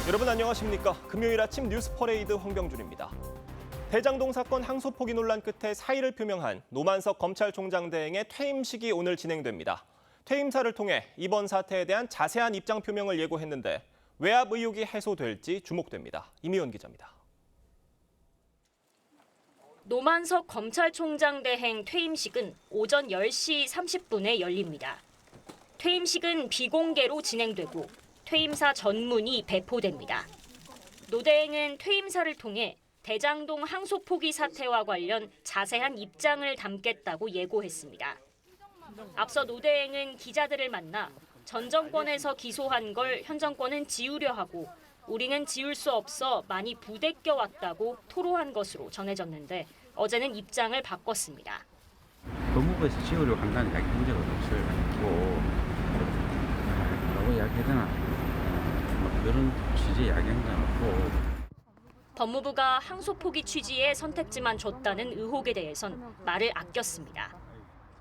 여러분 안녕하십니까? 금요일 아침 뉴스 퍼레이드 황병준입니다. 대장동 사건 항소 포기 논란 끝에 사의를 표명한 노만석 검찰총장 대행의 퇴임식이 오늘 진행됩니다. 퇴임사를 통해 이번 사태에 대한 자세한 입장 표명을 예고했는데 외압 의혹이 해소될지 주목됩니다. 이미원 기자입니다. 노만석 검찰총장 대행 퇴임식은 오전 10시 30분에 열립니다. 퇴임식은 비공개로 진행되고 퇴임사 전문이 배포됩니다. 노 대행은 퇴임사를 통해 대장동 항소 포기 사태와 관련 자세한 입장을 담겠다고 예고했습니다. 앞서 노 대행은 기자들을 만나 전 정권에서 기소한 걸 현 정권은 지우려 하고 우리는 지울 수 없어 많이 부대껴 왔다고 토로한 것으로 전해졌는데 어제는 입장을 바꿨습니다. 법무부에서 지우려고 한다는 이야기 한 적은 없어요. 라고 이야기하잖아. 그런 취지의 이야기한 건 없고. 법무부가 항소 포기 취지의 선택지만 줬다는 의혹에 대해선 말을 아꼈습니다.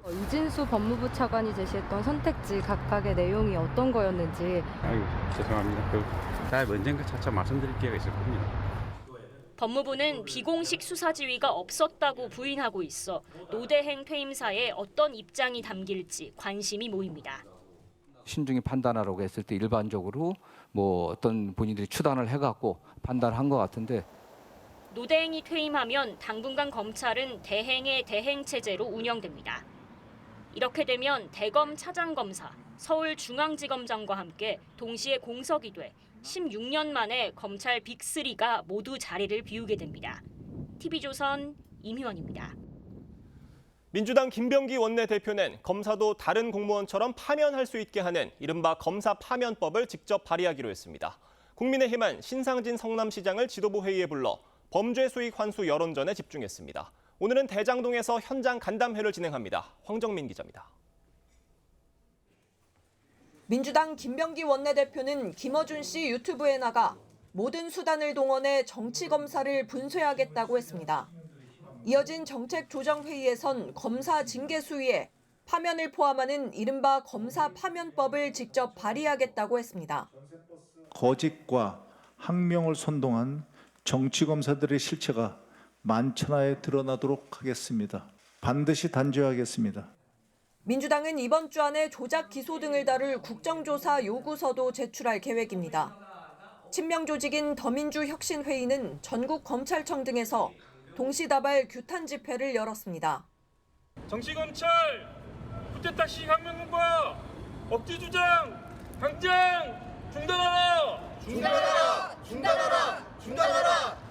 이진수 법무부 차관이 제시했던 선택지 각각의 내용이 어떤 거였는지. 아유, 죄송합니다. 다 언젠가 차차 말씀드릴 기회가 있을 겁니다. 법무부는 비공식 수사 지휘가 없었다고 부인하고 있어 노 대행 퇴임사에 어떤 입장이 담길지 관심이 모입니다. 신중히 판단하라고 했을 때 일반적으로 뭐 어떤 본인들이 추단을 해갖고 판단한 것 같은데 노 대행이 퇴임하면 당분간 검찰은 대행의 대행 체제로 운영됩니다. 이렇게 되면 대검 차장검사, 서울중앙지검장과 함께 동시에 공석이 돼 16년 만에 검찰 빅3가 모두 자리를 비우게 됩니다. TV조선 임희원입니다. 민주당 김병기 원내대표는 검사도 다른 공무원처럼 파면할 수 있게 하는 이른바 검사 파면법을 직접 발의하기로 했습니다. 국민의힘은 신상진 성남시장을 지도부 회의에 불러 범죄 수익 환수 여론전에 집중했습니다. 오늘은 대장동에서 현장 간담회를 진행합니다. 황정민 기자입니다. 민주당 김병기 원내대표는 김어준 씨 유튜브에 나가 모든 수단을 동원해 정치검사를 분쇄하겠다고 했습니다. 이어진 정책조정회의에선 검사 징계 수위에 파면을 포함하는 이른바 검사 파면법을 직접 발의하겠다고 했습니다. 거짓과 항명을 선동한 정치검사들의 실체가 만천하에 드러나도록 하겠습니다. 반드시 단죄하겠습니다. 민주당은 이번 주 안에 조작 기소 등을 다룰 국정조사 요구서도 제출할 계획입니다. 친명 조직인 더민주혁신회의는 전국 검찰청 등에서 동시다발 규탄 집회를 열었습니다. 정치검찰 쿠데타식 항명과 억지 주장 당장 중단하라! 중단하라! 중단하라! 중단하라!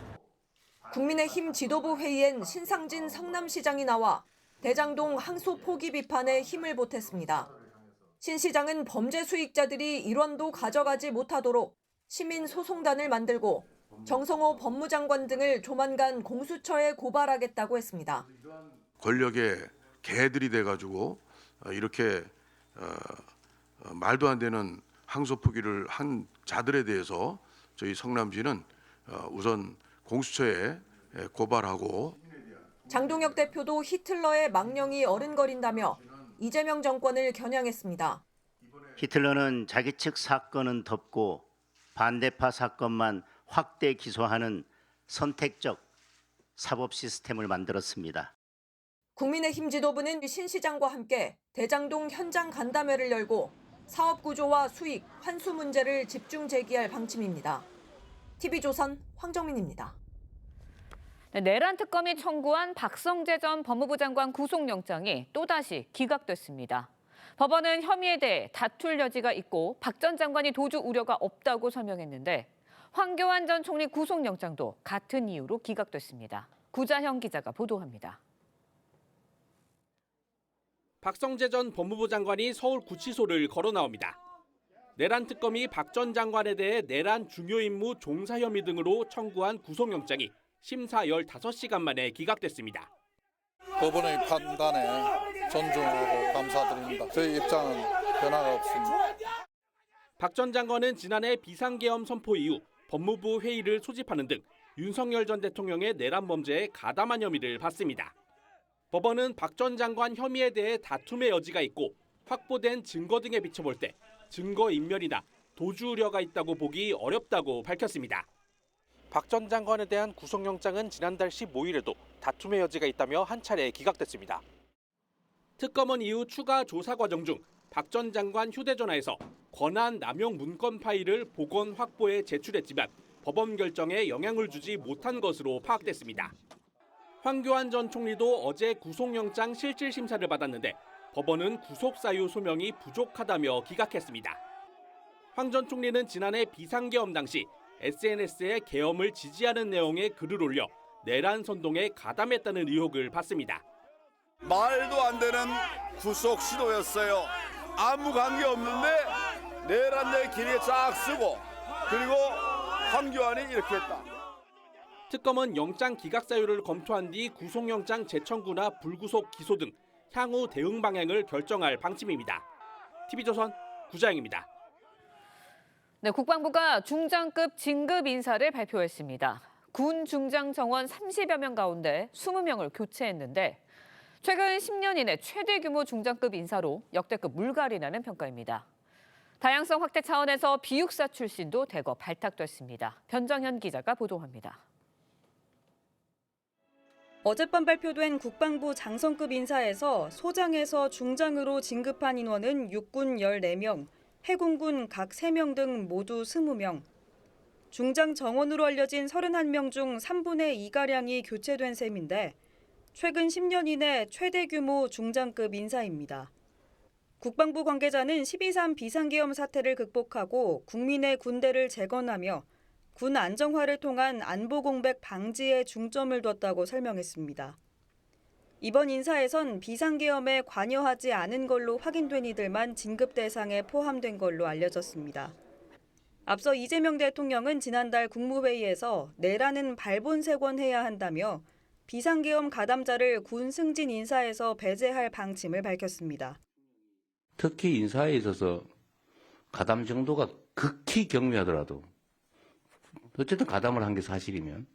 국민의힘 지도부 회의엔 신상진 성남시장이 나와 대장동 항소 포기 비판에 힘을 보탰습니다. 신 시장은 범죄 수익자들이 일원도 가져가지 못하도록 시민 소송단을 만들고 정성호 법무장관 등을 조만간 공수처에 고발하겠다고 했습니다. 권력의 개들이 돼가지고 이렇게 말도 안 되는 항소 포기를 한 자들에 대해서 저희 성남시는 우선 공수처에 고발하고. 장동혁 대표도 히틀러의 망령이 어른거린다며 이재명 정권을 겨냥했습니다. 히틀러는 자기 측 사건은 덮고 반대파 사건만 확대 기소하는 선택적 사법 시스템을 만들었습니다. 국민의힘 지도부는 신 시장과 함께 대장동 현장 간담회를 열고 사업 구조와 수익, 환수 문제를 집중 제기할 방침입니다. TV조선 황정민입니다. 내란 특검이 청구한 박성재 전 법무부 장관 구속영장이 또다시 기각됐습니다. 법원은 혐의에 대해 다툴 여지가 있고 박 전 장관이 도주 우려가 없다고 설명했는데 황교안 전 총리 구속영장도 같은 이유로 기각됐습니다. 구자형 기자가 보도합니다. 박성재 전 법무부 장관이 서울구치소를 걸어 나옵니다. 내란 특검이 박 전 장관에 대해 내란 중요 임무 종사 혐의 등으로 청구한 구속영장이 심사 15시간 만에 기각됐습니다. 법원의 판단에 존중하고 감사드립니다. 저희 입장은 변화가 없습니다. 박 전 장관은 지난해 비상계엄 선포 이후 법무부 회의를 소집하는 등 윤석열 전 대통령의 내란 범죄에 가담한 혐의를 받습니다. 법원은 박 전 장관 혐의에 대해 다툼의 여지가 있고 확보된 증거 등에 비춰볼 때 증거인멸이나 도주 우려가 있다고 보기 어렵다고 밝혔습니다. 박 전 장관에 대한 구속영장은 지난달 15일에도 다툼의 여지가 있다며 한 차례 기각됐습니다. 특검은 이후 추가 조사 과정 중 박 전 장관 휴대전화에서 권한 남용 문건 파일을 보건 확보에 제출했지만 법원 결정에 영향을 주지 못한 것으로 파악됐습니다. 황교안 전 총리도 어제 구속영장 실질심사를 받았는데 법원은 구속사유 소명이 부족하다며 기각했습니다. 황 전 총리는 지난해 비상계엄 당시 SNS에 계엄을 지지하는 내용의 글을 올려 내란 선동에 가담했다는 의혹을 받습니다. 말도 안 되는 구속 시도였어요. 아무 관계 없는데 내란자의 길에 쫙 쓰고 그리고 황교안이 이렇게 했다. 특검은 영장 기각 사유를 검토한 뒤 구속영장 재청구나 불구속 기소 등 향후 대응 방향을 결정할 방침입니다. TV조선 구자영입니다. 네, 국방부가 중장급 진급 인사를 발표했습니다. 군 중장 정원 30여 명 가운데 20명을 교체했는데 최근 10년 이내 최대 규모 중장급 인사로 역대급 물갈이라는 평가입니다. 다양성 확대 차원에서 비육사 출신도 대거 발탁됐습니다. 변정현 기자가 보도합니다. 어젯밤 발표된 국방부 장성급 인사에서 소장에서 중장으로 진급한 인원은 육군 14명, 해군군 각 3명 등 모두 20명. 중장 정원으로 알려진 31명 중 3분의 2가량이 교체된 셈인데 최근 10년 이내 최대 규모 중장급 인사입니다. 국방부 관계자는 12.3 비상계엄 사태를 극복하고 국민의 군대를 재건하며 군 안정화를 통한 안보 공백 방지에 중점을 뒀다고 설명했습니다. 이번 인사에선 비상계엄에 관여하지 않은 걸로 확인된 이들만 진급 대상에 포함된 걸로 알려졌습니다. 앞서 이재명 대통령은 지난달 국무회의에서 내란은 발본색원해야 한다며 비상계엄 가담자를 군 승진 인사에서 배제할 방침을 밝혔습니다. 특히 인사에 있어서 가담 정도가 극히 경미하더라도 어쨌든 가담을 한 게 사실이면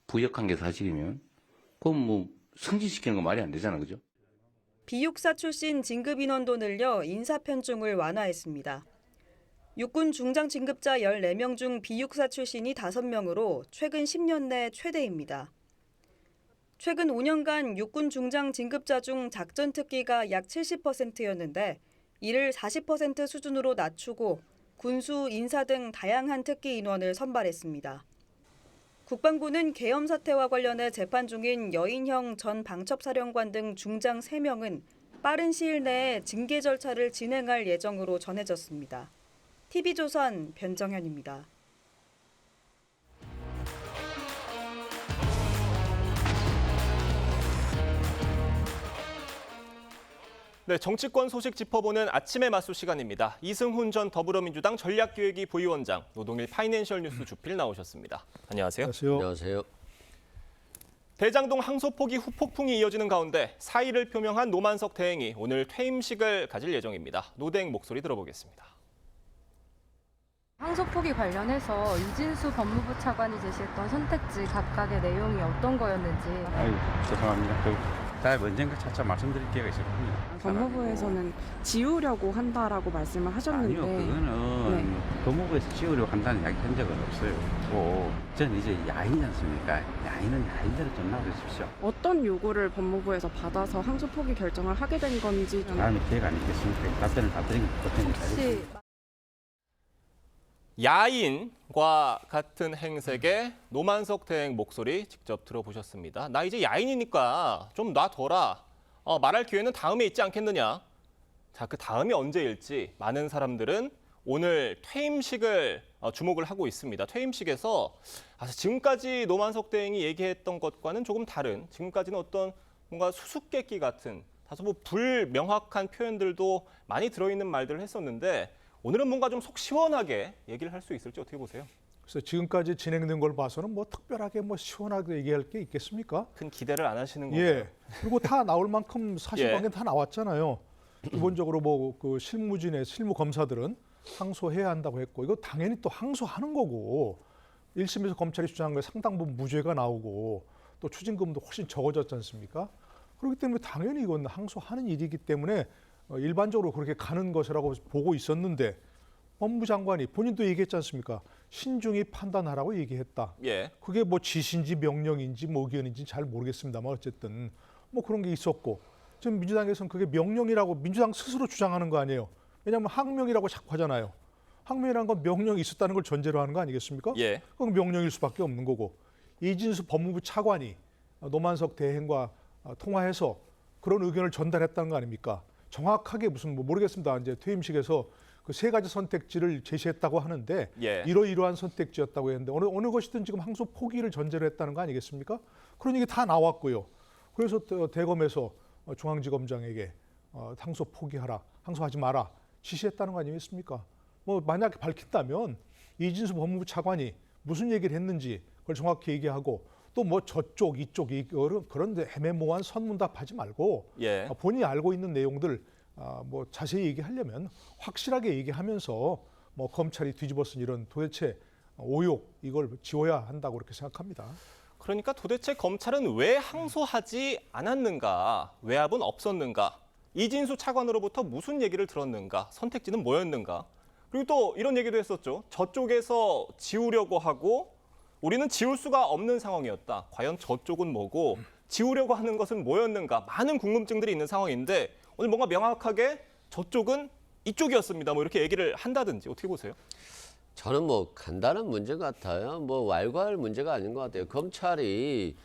부역한 게 사실이면 그건 뭐 승진시키는 거 말이 안 되잖아, 그죠? 비육사 출신 진급 인원도 늘려 인사 편중을 완화했습니다. 육군 중장 진급자 14명 중 비육사 출신이 5명으로 최근 10년 내 최대입니다. 최근 5년간 육군 중장 진급자 중 작전 특기가 약 70%였는데 이를 40% 수준으로 낮추고 군수, 인사 등 다양한 특기 인원을 선발했습니다. 국방부는 계엄 사태와 관련해 재판 중인 여인형 전 방첩사령관 등 중장 3명은 빠른 시일 내에 징계 절차를 진행할 예정으로 전해졌습니다. TV조선 변정현입니다. 네, 정치권 소식 짚어보는 아침의 맞수 시간입니다. 이승훈 전 더불어민주당 전략기획위 부위원장, 노동일 파이낸셜 뉴스 주필 나오셨습니다. 안녕하세요. 안녕하세요. 대장동 항소 포기 후폭풍이 이어지는 가운데 사의를 표명한 노만석 대행이 오늘 퇴임식을 가질 예정입니다. 노대행 목소리 들어보겠습니다. 항소 포기 관련해서 이진수 법무부 차관이 제시했던 선택지 각각의 내용이 어떤 거였는지. 아유, 죄송합니다. 다음에 언젠가 차차 말씀드릴 기회가 있을 겁니다. 법무부에서는 지우려고 한다라고 말씀을 하셨는데. 아니요, 그거는 법무부에서 지우려고 한다는 이야기 한 적은 없어요. 저는 이제 야인이지 않습니까? 야인은 야인대로 좀 놔두십시오. 어떤 요구를 법무부에서 받아서 항소 포기 결정을 하게 된 건지. 다음에 기회가 아니겠습니까? 답변을 다 드린 것 같으니까. 야인과 같은 행색의 노만석 대행 목소리 직접 들어보셨습니다. 나 이제 야인이니까 좀 놔둬라. 말할 기회는 다음에 있지 않겠느냐. 자, 그 다음이 언제일지 많은 사람들은 오늘 퇴임식을 주목을 하고 있습니다. 퇴임식에서 지금까지 노만석 대행이 얘기했던 것과는 조금 다른, 지금까지는 어떤 뭔가 수수께끼 같은 다소 뭐 불명확한 표현들도 많이 들어있는 말들을 했었는데 오늘은 뭔가 좀 속 시원하게 얘기를 할 수 있을지 어떻게 보세요? 그래서 지금까지 진행된 걸 봐서는 뭐 특별하게 뭐 시원하게 얘기할 게 있겠습니까? 큰 기대를 안 하시는 거예요. 예. 그리고 다 나올 만큼 사실관계는 다 나왔잖아요. 기본적으로 뭐 그 실무진의 실무 검사들은 항소해야 한다고 했고 이거 당연히 또 항소하는 거고 1심에서 검찰이 주장한 게 상당 부분 무죄가 나오고 또 추징금도 훨씬 적어졌지 않습니까? 그렇기 때문에 당연히 이건 항소하는 일이기 때문에 일반적으로 그렇게 가는 것이라고 보고 있었는데 법무부 장관이 본인도 얘기했지 않습니까? 신중히 판단하라고 얘기했다. 예. 그게 뭐 지시인지 명령인지 뭐 의견인지 잘 모르겠습니다만 어쨌든 뭐 그런 게 있었고 지금 민주당에서는 그게 명령이라고 민주당 스스로 주장하는 거 아니에요. 왜냐하면 항명이라고 자꾸 하잖아요. 항명이라는 건 명령이 있었다는 걸 전제로 하는 거 아니겠습니까? 예. 그건 명령일 수밖에 없는 거고 이진수 법무부 차관이 노만석 대행과 통화해서 그런 의견을 전달했다는 거 아닙니까? 정확하게 무슨 뭐 모르겠습니다. 이제 퇴임식에서 그 세 가지 선택지를 제시했다고 하는데 예. 이러이러한 선택지였다고 했는데 어느 것이든 지금 항소 포기를 전제로 했다는 거 아니겠습니까? 그런 얘기 다 나왔고요. 그래서 대검에서 중앙지검장에게 항소 포기하라, 항소하지 마라 지시했다는 거 아니겠습니까? 뭐 만약에 밝힌다면 이진수 법무부 차관이 무슨 얘기를 했는지 그걸 정확히 얘기하고 또 뭐 저쪽 이쪽 그런 애매모호한 선문답하지 말고 예. 본인이 알고 있는 내용들 뭐 자세히 얘기하려면 확실하게 얘기하면서 뭐 검찰이 뒤집어쓴 이런 도대체 오욕 이걸 지워야 한다고 그렇게 생각합니다. 그러니까 도대체 검찰은 왜 항소하지 않았는가? 외압은 없었는가? 이진수 차관으로부터 무슨 얘기를 들었는가? 선택지는 뭐였는가? 그리고 또 이런 얘기도 했었죠. 저쪽에서 지우려고 하고 우리는 지울 수가 없는 상황이었다. 과연 저쪽은 뭐고 지우려고 하는 것은 뭐였는가? 많은 궁금증들이 있는 상황인데 오늘 뭔가 명확하게 저쪽은 이쪽이었습니다. 뭐 이렇게 얘기를 한다든지 어떻게 보세요? 저는 뭐 간단한 문제 같아요. 뭐 왈가왈 문제가 아닌 것 같아요. 검찰이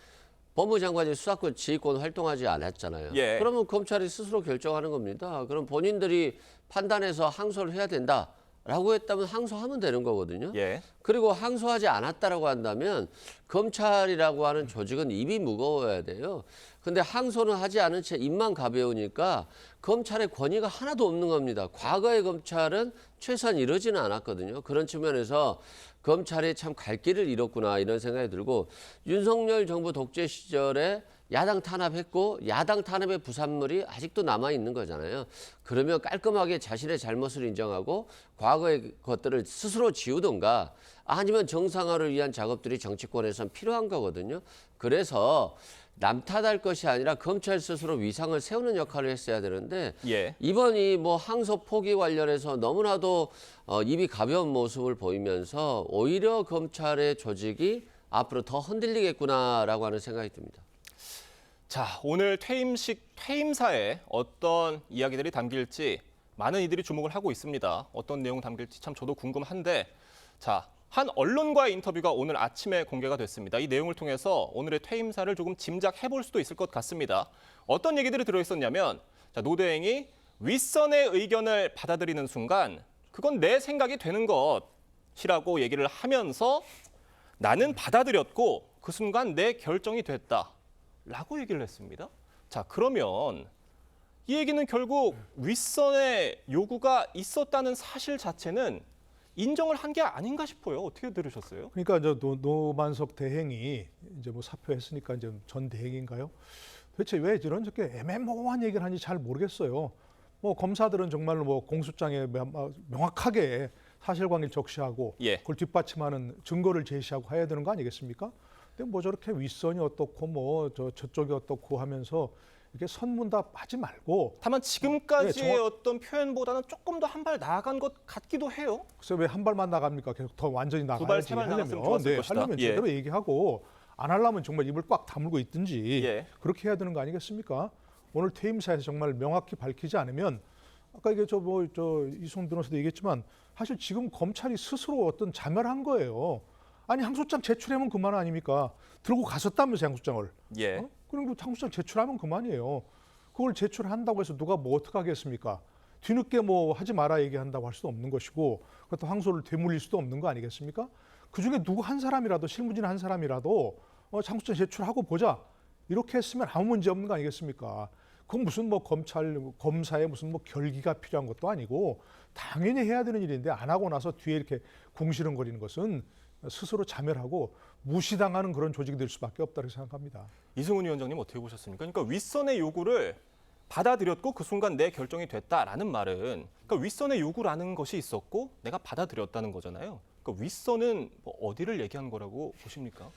법무장관이 수사권 지휘권 활동하지 않았잖아요. 예. 그러면 검찰이 스스로 결정하는 겁니다. 그럼 본인들이 판단해서 항소를 해야 된다라고 했다면 항소하면 되는 거거든요. 예. 그리고 항소하지 않았다라고 한다면 검찰이라고 하는 조직은 입이 무거워야 돼요. 근데 항소는 하지 않은 채 입만 가벼우니까 검찰의 권위가 하나도 없는 겁니다. 과거의 검찰은 최소한 이러지는 않았거든요. 그런 측면에서 검찰이 참 갈 길을 잃었구나 이런 생각이 들고 윤석열 정부 독재 시절에 야당 탄압했고 야당 탄압의 부산물이 아직도 남아있는 거잖아요. 그러면 깔끔하게 자신의 잘못을 인정하고 과거의 것들을 스스로 지우던가 아니면 정상화를 위한 작업들이 정치권에선 필요한 거거든요. 그래서 남 탓할 것이 아니라 검찰 스스로 위상을 세우는 역할을 했어야 되는데 예. 이번이 뭐 항소 포기 관련해서 너무나도 입이 가벼운 모습을 보이면서 오히려 검찰의 조직이 앞으로 더 흔들리겠구나라고 하는 생각이 듭니다. 자, 오늘 퇴임사에 어떤 이야기들이 담길지 많은 이들이 주목을 하고 있습니다. 어떤 내용 담길지 참 저도 궁금한데 자, 한 언론과의 인터뷰가 오늘 아침에 공개가 됐습니다. 이 내용을 통해서 오늘의 퇴임사를 조금 짐작해 볼 수도 있을 것 같습니다. 어떤 얘기들이 들어있었냐면 자, 노 대행이 윗선의 의견을 받아들이는 순간 그건 내 생각이 되는 것이라고 얘기를 하면서 나는 받아들였고 그 순간 내 결정이 됐다라고 얘기를 했습니다. 자, 그러면 이 얘기는 결국 윗선의 요구가 있었다는 사실 자체는 인정을 한 게 아닌가 싶어요. 어떻게 들으셨어요? 그러니까 노만석 대행이 이제 뭐 사표했으니까 이제 전 대행인가요? 도대체 왜 이런 저렇게 애매모호한 얘기를 하는지 잘 모르겠어요. 뭐 검사들은 정말로 뭐 공소장에 명확하게 사실관계를 적시하고 예. 그걸 뒷받침하는 증거를 제시하고 해야 되는 거 아니겠습니까? 근데 뭐 저렇게 윗선이 어떻고 뭐 저쪽이 어떻고 하면서 이렇게 선문답하지 말고 다만 지금까지의 네, 어떤 표현보다는 조금 더 한 발 나아간 것 같기도 해요. 그래서 왜 한 발만 나갑니까? 계속 더 완전히 두 발, 나가야지 세 발 나갔으면 하려면 좋았을 것이다. 하려면 예. 제대로 얘기하고 안 하려면 정말 입을 꽉 다물고 있든지 예. 그렇게 해야 되는 거 아니겠습니까? 오늘 퇴임사에서 정말 명확히 밝히지 않으면 아까 이게 이송 변호사도 얘기했지만 사실 지금 검찰이 스스로 어떤 자멸한 거예요. 아니 항소장 제출하면 그만 아닙니까? 들고 갔었다면서 항소장을. 예. 그리고 항소장 제출하면 그만이에요. 그걸 제출한다고 해서 누가 뭐 어떻게 하겠습니까? 뒤늦게 뭐 하지 마라 얘기한다고 할 수도 없는 것이고 그것도 항소를 되물릴 수도 없는 거 아니겠습니까? 그중에 누구 한 사람이라도 실무진 한 사람이라도 항소장 제출하고 보자 이렇게 했으면 아무 문제 없는 거 아니겠습니까? 그건 무슨 뭐 검사에 무슨 뭐 결기가 필요한 것도 아니고 당연히 해야 되는 일인데 안 하고 나서 뒤에 이렇게 궁시렁거리는 것은 스스로 자멸하고 무시당하는 그런 조직이 될 수밖에 없다고 생각합니다. 이승훈 위원장님 어떻게 보셨습니까? 그러니까 윗선의 요구를 받아들였고 그 순간 내 결정이 됐다라는 말은 그러니까 윗선의 요구라는 것이 있었고 내가 받아들였다는 거잖아요. 그러니까 윗선은 뭐 어디를 얘기한 거라고 보십니까?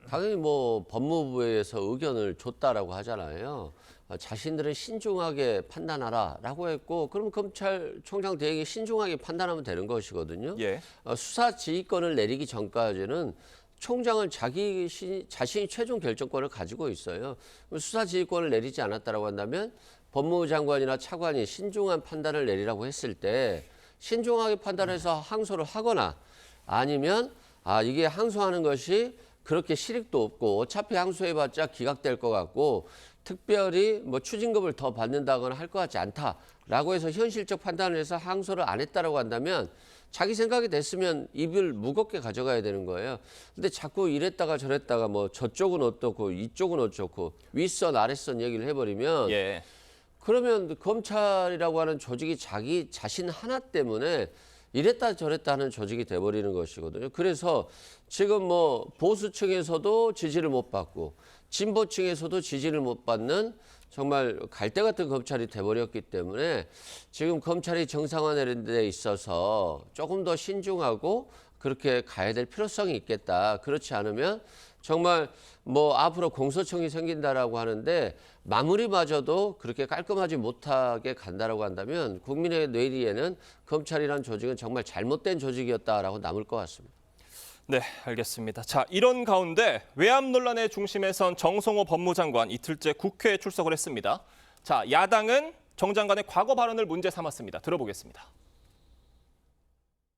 당연히 뭐 법무부에서 의견을 줬다라고 하잖아요. 자신들은 신중하게 판단하라라고 했고, 그럼 검찰총장 대행이 신중하게 판단하면 되는 것이거든요. 예. 수사 지휘권을 내리기 전까지는 총장은 자신이 최종 결정권을 가지고 있어요. 수사 지휘권을 내리지 않았다라고 한다면 법무부 장관이나 차관이 신중한 판단을 내리라고 했을 때 신중하게 판단해서 항소를 하거나 아니면 이게 항소하는 것이 그렇게 실익도 없고 어차피 항소해봤자 기각될 것 같고 특별히 뭐 추징금을 더 받는다거나 할 것 같지 않다라고 해서 현실적 판단을 해서 항소를 안 했다라고 한다면 자기 생각이 됐으면 입을 무겁게 가져가야 되는 거예요. 근데 자꾸 이랬다가 저랬다가 뭐 저쪽은 어떻고 이쪽은 어쩌고 윗선 아랫선 얘기를 해버리면 예. 그러면 검찰이라고 하는 조직이 자기 자신 하나 때문에 이랬다 저랬다 하는 조직이 돼버리는 것이거든요. 그래서 지금 뭐 보수층에서도 지지를 못 받고 진보층에서도 지지를 못 받는 정말 갈대 같은 검찰이 돼버렸기 때문에 지금 검찰이 정상화되는 데 있어서 조금 더 신중하고 그렇게 가야 될 필요성이 있겠다. 그렇지 않으면 정말 뭐 앞으로 공소청이 생긴다라고 하는데 마무리마저도 그렇게 깔끔하지 못하게 간다라고 한다면 국민의 뇌리에는 검찰이라는 조직은 정말 잘못된 조직이었다라고 남을 것 같습니다. 네, 알겠습니다. 자, 이런 가운데 외압 논란의 중심에 선 정성호 법무장관 이틀째 국회에 출석을 했습니다. 자, 야당은 정 장관의 과거 발언을 문제 삼았습니다. 들어보겠습니다.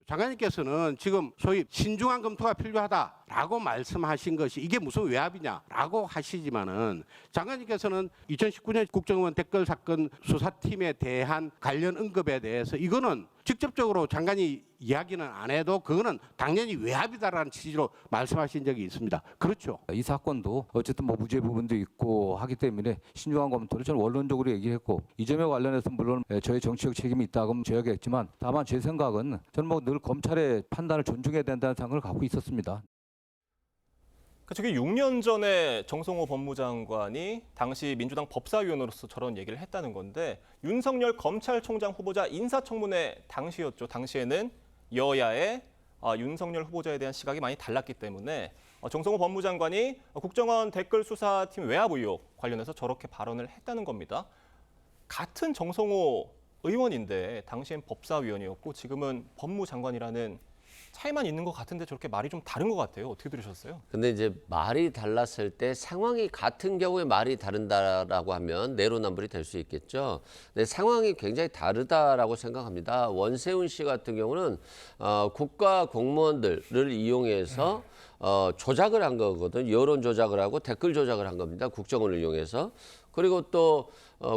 장관님께서는 지금 소위 신중한 검토가 필요하다라고 말씀하신 것이 이게 무슨 외압이냐라고 하시지만은 장관님께서는 2019년 국정원 댓글 사건 수사팀에 대한 관련 언급에 대해서 이거는 직접적으로 장관이 이야기는 안 해도 그거는 당연히 외압이다라는 취지로 말씀하신 적이 있습니다. 그렇죠? 이 사건도 어쨌든 뭐 무죄 부분도 있고 하기 때문에 신중한 검토를 저는 원론적으로 얘기했고 이 점에 관련해서 물론 저의 정치적 책임이 있다고 저야겠지만 다만 제 생각은 저는 뭐 늘 검찰의 판단을 존중해야 된다는 생각을 갖고 있었습니다. 저게 6년 전에 정성호 법무장관이 당시 민주당 법사위원으로서 저런 얘기를 했다는 건데 윤석열 검찰총장 후보자 인사청문회 당시였죠. 당시에는 여야의 윤석열 후보자에 대한 시각이 많이 달랐기 때문에 정성호 법무장관이 국정원 댓글 수사팀 외압 의혹 관련해서 저렇게 발언을 했다는 겁니다. 같은 정성호 의원인데 당시엔 법사위원이었고 지금은 법무장관이라는 차이만 있는 것 같은데 저렇게 말이 좀 다른 것 같아요. 어떻게 들으셨어요? 근데 이제 말이 달랐을 때 상황이 같은 경우에 말이 다른다라고 하면 내로남불이 될 수 있겠죠. 근데 상황이 굉장히 다르다라고 생각합니다. 원세훈 씨 같은 경우는 국가 공무원들을 이용해서 조작을 한 거거든. 여론 조작을 하고 댓글 조작을 한 겁니다. 국정원을 이용해서. 그리고 또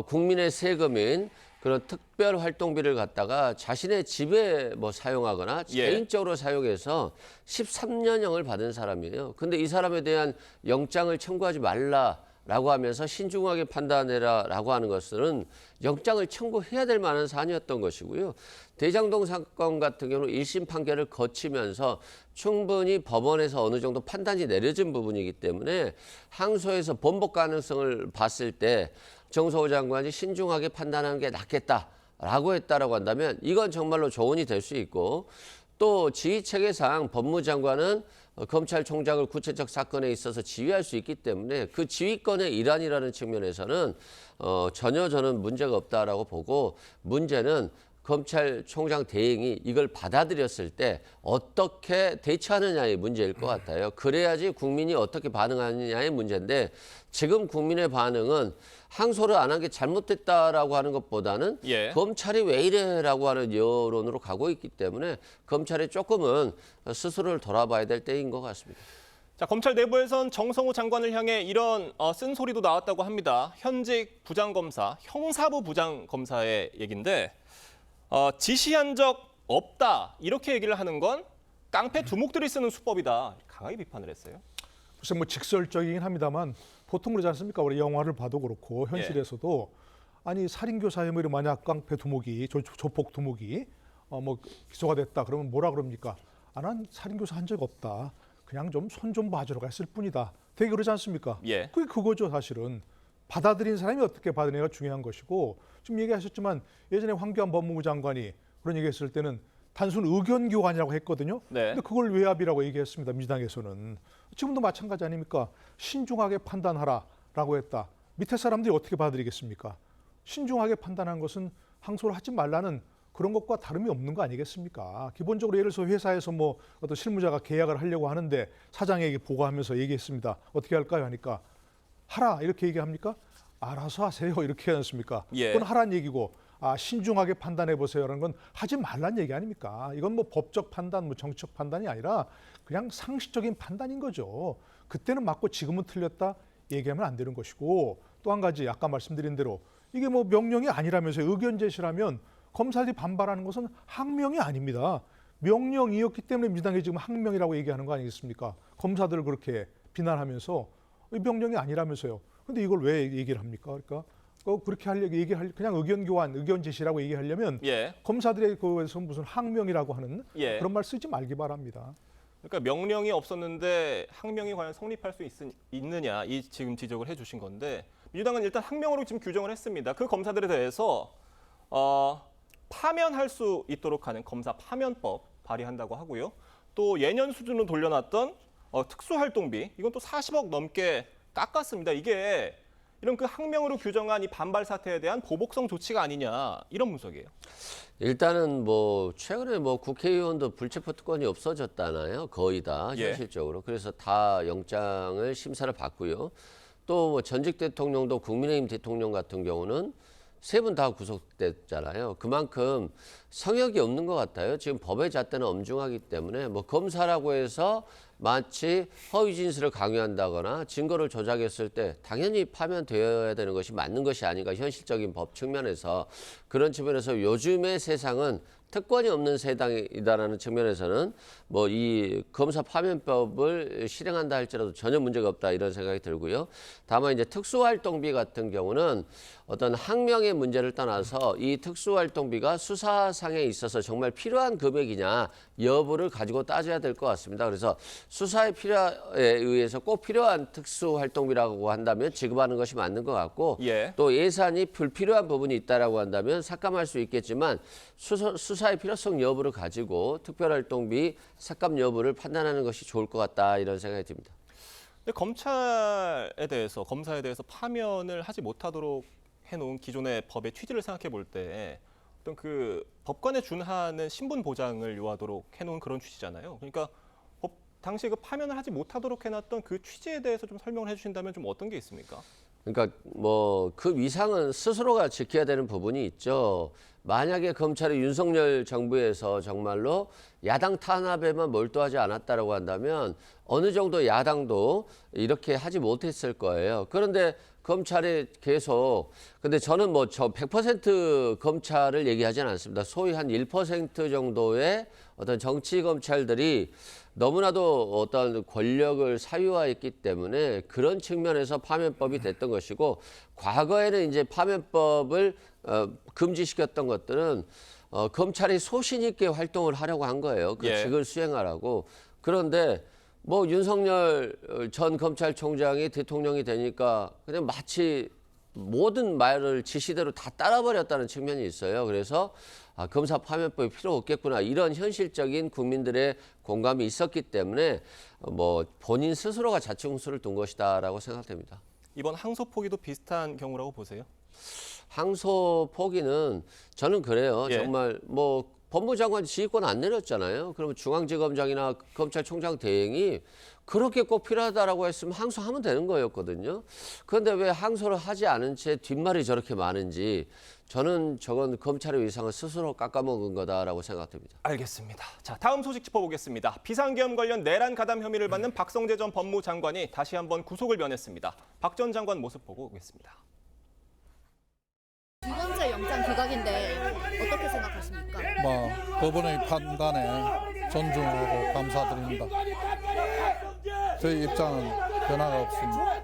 국민의 세금인 그런 특별 활동비를 갖다가 자신의 집에 뭐 사용하거나 개인적으로 사용해서 13년형을 받은 사람이에요. 근데 이 사람에 대한 영장을 청구하지 말라라고 하면서 신중하게 판단해라라고 하는 것은 영장을 청구해야 될 만한 사안이었던 것이고요. 대장동 사건 같은 경우는 1심 판결을 거치면서 충분히 법원에서 어느 정도 판단이 내려진 부분이기 때문에 항소에서 번복 가능성을 봤을 때 정성호 장관이 신중하게 판단하는 게 낫겠다라고 했다라고 한다면 이건 정말로 조언이 될 수 있고 또 지휘체계상 법무장관은 검찰총장을 구체적 사건에 있어서 지휘할 수 있기 때문에 그 지휘권의 일환이라는 측면에서는 전혀 저는 문제가 없다라고 보고 문제는 검찰총장 대행이 이걸 받아들였을 때 어떻게 대처하느냐의 문제일 것 같아요. 그래야지 국민이 어떻게 반응하느냐의 문제인데 지금 국민의 반응은 항소를 안 한 게 잘못됐다라고 하는 것보다는 검찰이 왜 이래라고 하는 여론으로 가고 있기 때문에 검찰이 조금은 스스로를 돌아봐야 될 때인 것 같습니다. 자, 검찰 내부에선 정성호 장관을 향해 이런 쓴소리도 나왔다고 합니다. 현직 부장검사, 형사부 부장검사의 얘기인데 지시한 적 없다 이렇게 얘기를 하는 건 깡패 두목들이 쓰는 수법이다. 강하게 비판을 했어요. 글쎄 뭐 직설적이긴 합니다만 보통 그러지 않습니까? 우리 영화를 봐도 그렇고 현실에서도 아니 살인교사 혐의로 만약 깡패 두목이 조폭 두목이 뭐 기소가 됐다 그러면 뭐라 그럽니까? 난 살인교사 한 적 없다. 그냥 좀 손 좀 봐주러 갔을 뿐이다. 되게 그러지 않습니까? 그게 그거죠 사실은. 받아들인 사람이 어떻게 받아내가 중요한 것이고 지금 얘기하셨지만 예전에 황교안 법무부 장관이 그런 얘기했을 때는 단순 의견 교환이라고 했거든요. 네. 근데 그걸 외압이라고 얘기했습니다. 민주당에서는. 지금도 마찬가지 아닙니까? 신중하게 판단하라라고 했다. 밑에 사람들이 어떻게 받아들이겠습니까? 신중하게 판단한 것은 항소를 하지 말라는 그런 것과 다름이 없는 거 아니겠습니까? 기본적으로 예를 들어서 회사에서 뭐 어떤 실무자가 계약을 하려고 하는데 사장에게 보고하면서 얘기했습니다. 어떻게 할까요? 하니까 하라 이렇게 얘기합니까? 알아서 하세요 이렇게 하지 않습니까? 예. 그건 하라는 얘기고 신중하게 판단해 보세요라는 건 하지 말란 얘기 아닙니까? 이건 뭐 법적 판단, 뭐 정치적 판단이 아니라 그냥 상식적인 판단인 거죠. 그때는 맞고 지금은 틀렸다 얘기하면 안 되는 것이고 또 한 가지 아까 말씀드린 대로 이게 뭐 명령이 아니라면서요. 의견 제시라면 검사들이 반발하는 것은 항명이 아닙니다. 명령이었기 때문에 민주당이 지금 항명이라고 얘기하는 거 아니겠습니까? 검사들을 그렇게 비난하면서 명령이 아니라면서요. 근데 이걸 왜 얘기를 합니까? 그러니까 그렇게 하려고 얘기할 그냥 의견 교환, 의견 제시라고 얘기하려면 예. 검사들의 그에서 무슨 항명이라고 하는 예. 그런 말 쓰지 말기 바랍니다. 그러니까 명령이 없었는데 항명이 과연 성립할 수 있느냐 이 지금 지적을 해주신 건데 민주당은 일단 항명으로 지금 규정을 했습니다. 그 검사들에 대해서 파면할 수 있도록 하는 검사 파면법 발의한다고 하고요. 또 예년 수준으로 돌려놨던 특수활동비 이건 또 40억 넘게 깎았습니다. 이게 이런 그 항명으로 규정한 이 반발 사태에 대한 보복성 조치가 아니냐 이런 분석이에요. 일단은 뭐 최근에 뭐 국회의원도 불체포 특권이 없어졌잖아요. 거의 다 현실적으로. 그래서 다 영장을 심사를 받고요. 또 뭐 전직 대통령도 국민의힘 대통령 같은 경우는 3분 다 구속됐잖아요. 그만큼 성역이 없는 것 같아요. 지금 법의 잣대는 엄중하기 때문에 뭐 검사라고 해서 마치 허위 진술을 강요한다거나 증거를 조작했을 때 당연히 파면되어야 되는 것이 맞는 것이 아닌가 현실적인 법 측면에서 그런 측면에서 요즘의 세상은 특권이 없는 세상이다라는 측면에서는 뭐 이 검사 파면법을 실행한다 할지라도 전혀 문제가 없다 이런 생각이 들고요. 다만 이제 특수활동비 같은 경우는 어떤 항명의 문제를 떠나서 이 특수활동비가 수사상에 있어서 정말 필요한 금액이냐 여부를 가지고 따져야 될 것 같습니다. 그래서 수사의 필요에 의해서 꼭 필요한 특수활동비라고 한다면 지급하는 것이 맞는 것 같고 또 예산이 불필요한 부분이 있다라고 한다면 삭감할 수 있겠지만 수사의 필요성 여부를 가지고 특별활동비 삭감 여부를 판단하는 것이 좋을 것 같다 이런 생각이 듭니다. 근데 검찰에 대해서 검사에 대해서 파면을 하지 못하도록 해놓은 기존의 법의 취지를 생각해 볼 때 어떤 그 법관에 준하는 신분 보장을 요하도록 해놓은 그런 취지잖아요. 그러니까 당시 그 파면을 하지 못하도록 해놨던 그 취지에 대해서 좀 설명을 해주신다면 좀 어떤 게 있습니까? 그러니까 뭐 그 위상은 스스로가 지켜야 되는 부분이 있죠. 만약에 검찰이 윤석열 정부에서 정말로 야당 탄압에만 몰두하지 않았다라고 한다면 어느 정도 야당도 이렇게 하지 못했을 거예요. 그런데 검찰이 계속 근데 저는 뭐 저 100% 검찰을 얘기하지는 않습니다. 소위 한 1% 정도의 어떤 정치 검찰들이 너무나도 어떤 권력을 사유화했기 때문에 그런 측면에서 파면법이 됐던 것이고 과거에는 이제 파면법을 금지시켰던 것들은 검찰이 소신 있게 활동을 하려고 한 거예요. 그 직을 수행하라고. 그런데 뭐 윤석열 전 검찰총장이 대통령이 되니까 그냥 마치 모든 말을 지시대로 다 따라버렸다는 측면이 있어요. 그래서 검사 파면법이 필요 없겠구나 이런 현실적인 국민들의 공감이 있었기 때문에 뭐 본인 스스로가 자충수를 둔 것이다라고 생각됩니다. 이번 항소 포기도 비슷한 경우라고 보세요? 항소 포기는 저는 그래요. 정말 뭐 법무장관이 지휘권 안 내렸잖아요. 그러면 중앙지검장이나 검찰총장 대행이 그렇게 꼭 필요하다라고 했으면 항소하면 되는 거였거든요. 그런데 왜 항소를 하지 않은 채 뒷말이 저렇게 많은지 저는 저건 검찰의 위상을 스스로 깎아먹은 거다라고 생각됩니다. 알겠습니다. 자, 다음 소식 짚어보겠습니다. 비상계엄 관련 내란 가담 혐의를 받는 박성재 전 법무장관이 다시 한번 구속을 면했습니다. 박 전 장관 모습 보고 오겠습니다. 두 번째 영장 기각인데 어떻게 생각하십니까? 법원의 판단에 존중하고 감사드립니다. 저희 입장은 변화가 없습니다.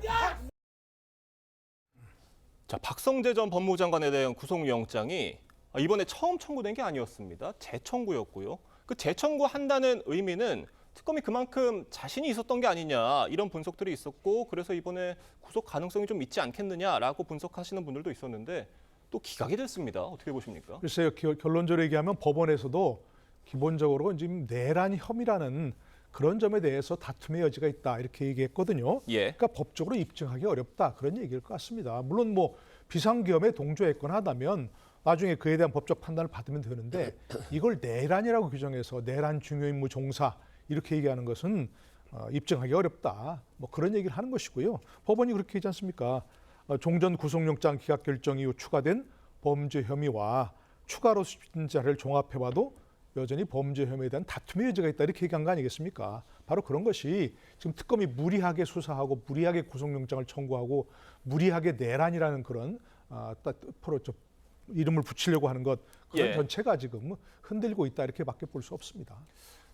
자, 박성재 전 법무장관에 대한 구속영장이 이번에 처음 청구된 게 아니었습니다. 재청구였고요. 그 재청구한다는 의미는 특검이 그만큼 자신이 있었던 게 아니냐 이런 분석들이 있었고 그래서 이번에 구속 가능성이 좀 있지 않겠느냐라고 분석하시는 분들도 있었는데 또 기각이 됐습니다. 어떻게 보십니까? 글쎄요. 결론적으로 얘기하면 법원에서도 기본적으로 지금 내란 혐의라는 그런 점에 대해서 다툼의 여지가 있다 이렇게 얘기했거든요. 그러니까 법적으로 입증하기 어렵다 그런 얘기일 것 같습니다. 물론 뭐 비상계엄에 동조했거나 하다면 나중에 그에 대한 법적 판단을 받으면 되는데 이걸 내란이라고 규정해서 내란 중요임무 종사 이렇게 얘기하는 것은 입증하기 어렵다. 뭐 그런 얘기를 하는 것이고요. 법원이 그렇게 하지 않습니까? 종전 구속영장 기각 결정 이후 추가된 범죄 혐의와 추가로 수집된 자료를 종합해봐도 여전히 범죄 혐의에 대한 다툼의 여지가 있다 이렇게 얘기한 거 아니겠습니까? 바로 그런 것이 지금 특검이 무리하게 수사하고 무리하게 구속영장을 청구하고 무리하게 내란이라는 그런 이름을 붙이려고 하는 것 그런 전체가 지금 흔들리고 있다 이렇게밖에 볼 수 없습니다.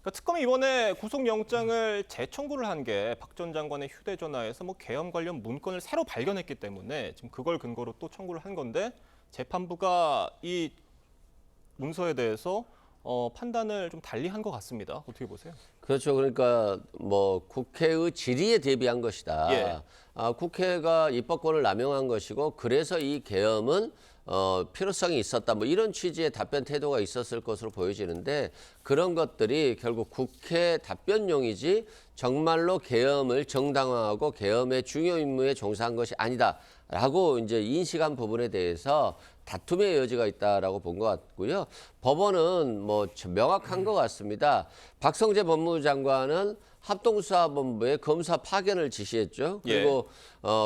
그러니까 특검이 이번에 구속영장을 재청구를 한 게 박 전 장관의 휴대전화에서 뭐 계엄 관련 문건을 새로 발견했기 때문에 지금 그걸 근거로 또 청구를 한 건데 재판부가 이 문서에 대해서 판단을 좀 달리 한 것 같습니다. 어떻게 보세요? 그렇죠. 그러니까 뭐 국회의 질의에 대비한 것이다. 국회가 입법권을 남용한 것이고 그래서 이 계엄은 필요성이 있었다. 뭐 이런 취지의 답변 태도가 있었을 것으로 보여지는데 그런 것들이 결국 국회 답변용이지 정말로 계엄을 정당화하고 계엄의 중요 임무에 종사한 것이 아니다라고 이제 인식한 부분에 대해서 다툼의 여지가 있다라고 본 것 같고요. 법원은 뭐 명확한 것 같습니다. 박성재 법무부 장관은 합동수사본부에 검사 파견을 지시했죠. 그리고